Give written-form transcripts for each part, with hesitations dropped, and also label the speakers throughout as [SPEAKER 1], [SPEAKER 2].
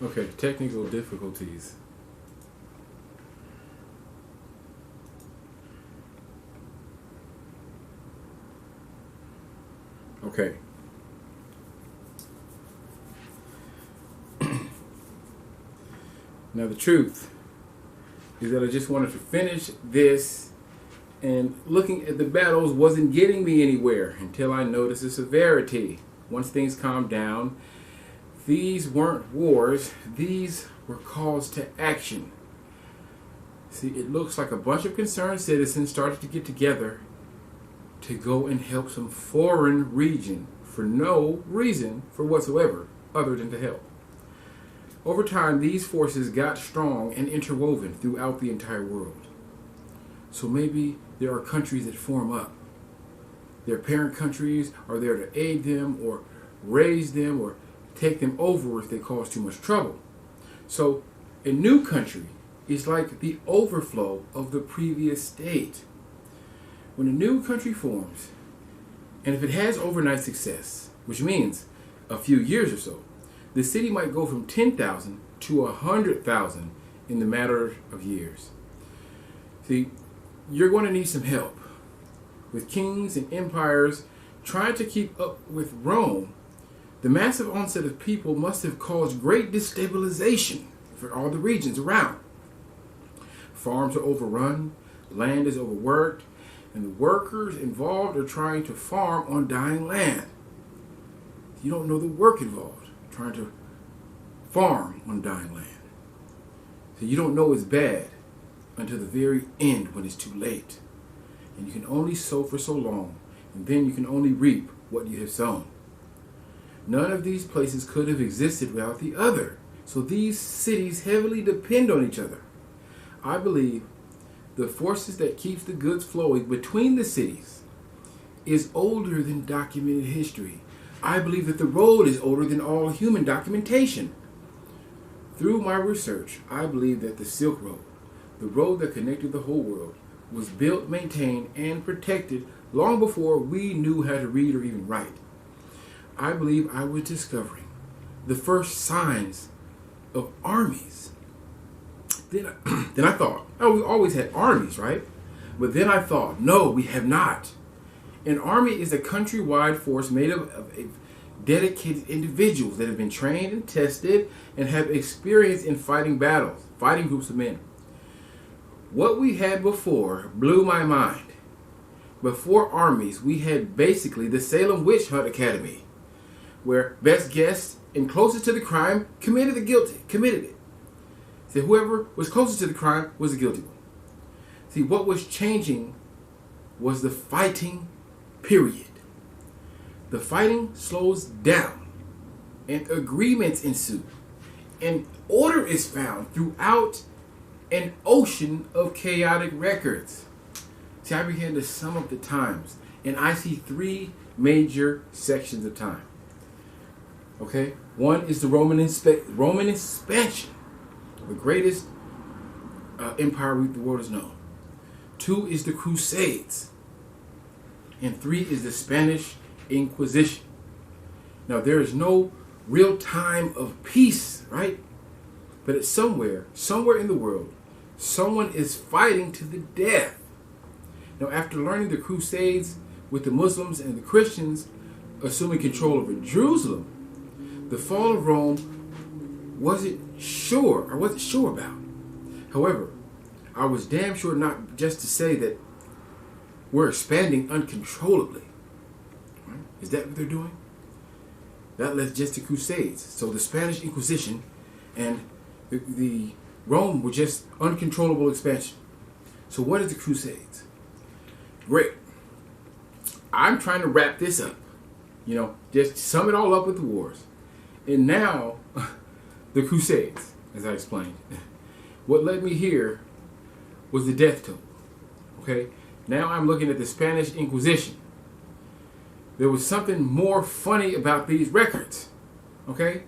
[SPEAKER 1] Okay, technical difficulties. Okay. Now the truth is that I just wanted to finish this, and looking at the battles wasn't getting me anywhere until I noticed the severity. Once things calmed down, these weren't wars, these were calls to action. See, it looks like a bunch of concerned citizens started to get together to go and help some foreign region for no reason for whatsoever other than to help. Over time, these forces got strong and interwoven throughout the entire world. So maybe there are countries that form up. Their parent countries are there to aid them or raise them or take them over if they cause too much trouble. So a new country is like the overflow of the previous state. When a new country forms, and if it has overnight success, which means a few years or so, the city might go from 10,000 to 100,000 in the matter of years. See, you're going to need some help. With kings and empires trying to keep up with Rome, the massive onset of people must have caused great destabilization for all the regions around. Farms are overrun, land is overworked, and the workers involved are trying to farm on dying land. You don't know the work involved trying to farm on dying land. So you don't know it's bad until the very end when it's too late. And you can only sow for so long, and then you can only reap what you have sown. None of these places could have existed without the other. So these cities heavily depend on each other. I believe the forces that keeps the goods flowing between the cities is older than documented history. I believe that the road is older than all human documentation. Through my research, I believe that the Silk Road, the road that connected the whole world, was built, maintained, and protected long before we knew how to read or even write. I believe I was discovering the first signs of armies. Then I thought, oh, we always had armies, right? But then I thought, no, we have not. An army is a countrywide force made up of dedicated individuals that have been trained and tested and have experience in fighting battles, fighting groups of men. What we had before blew my mind. Before armies, we had basically the Salem Witch Hunt Academy, where best guessed and closest to the crime committed it. So whoever was closest to the crime was the guilty one. See, what was changing was the fighting period. The fighting slows down, and agreements ensue, and order is found throughout an ocean of chaotic records. See, I began to sum up the times, and I see three major sections of time. Okay, one is the Roman expansion, the greatest empire the world has known. Two is the Crusades, and three is the Spanish Inquisition. Now, there is no real time of peace, right? But it's somewhere in the world, someone is fighting to the death. Now, after learning the Crusades with the Muslims and the Christians assuming control over Jerusalem, the fall of Rome wasn't sure about. However, I was damn sure not just to say that we're expanding uncontrollably. Right? Is that what they're doing? That led just to Crusades. So the Spanish Inquisition and the Rome were just uncontrollable expansion. So what is the Crusades? Great. I'm trying to wrap this up. Just sum it all up with the wars. And now, the Crusades, as I explained. What led me here was the death toll. Okay? Now I'm looking at the Spanish Inquisition. There was something more funny about these records. Okay?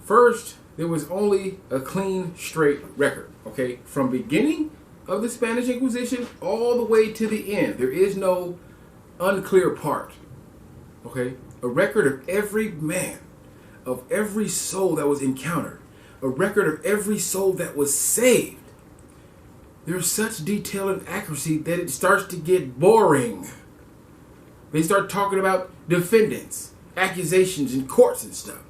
[SPEAKER 1] First, there was only a clean, straight record. Okay? From beginning of the Spanish Inquisition all the way to the end. There is no unclear part. Okay? A record of every man, of every soul that was encountered, a record of every soul that was saved. There's such detail and accuracy that it starts to get boring. They start talking about defendants, accusations in courts and stuff.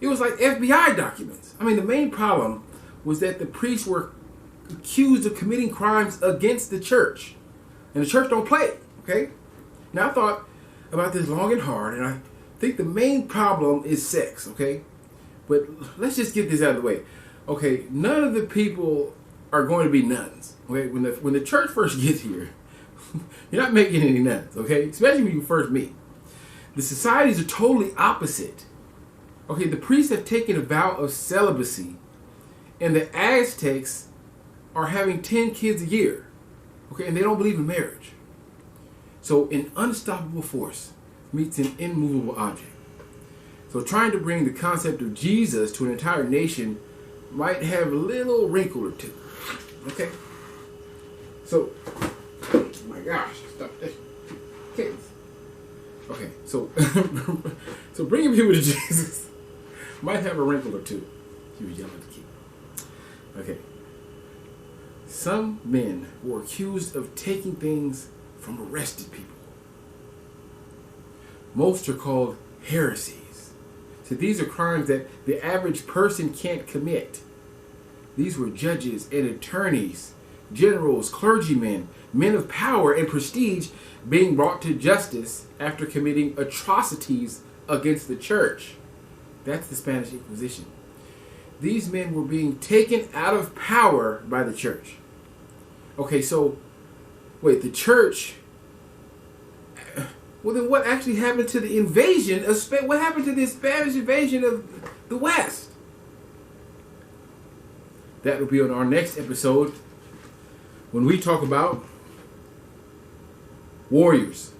[SPEAKER 1] It was like FBI documents. I mean, the main problem was that the priests were accused of committing crimes against the church. And the church don't play, okay? Now, I thought about this long and hard, and I think the main problem is sex, okay? But let's just get this out of the way. Okay, none of the people are going to be nuns, okay? When the church first gets here, you're not making any nuns, okay? Especially when you first meet. The societies are totally opposite. Okay, the priests have taken a vow of celibacy, and the Aztecs are having 10 kids a year, okay? And they don't believe in marriage. So an unstoppable force meets an immovable object. So trying to bring the concept of Jesus to an entire nation might have a little wrinkle or two. Okay? So, oh my gosh, stop this. Kids. Okay, so so bringing people to Jesus might have a wrinkle or two. He was yelling at the kid. Okay. Some men were accused of taking things from arrested people. Most are called heresies. So these are crimes that the average person can't commit. These were judges and attorneys, generals, clergymen, men of power and prestige being brought to justice after committing atrocities against the church. That's the Spanish Inquisition. These men were being taken out of power by the church. Okay, so, wait, the church... Well, then what actually happened to the invasion of Spain? What happened to the Spanish invasion of the West? That will be on our next episode when we talk about warriors.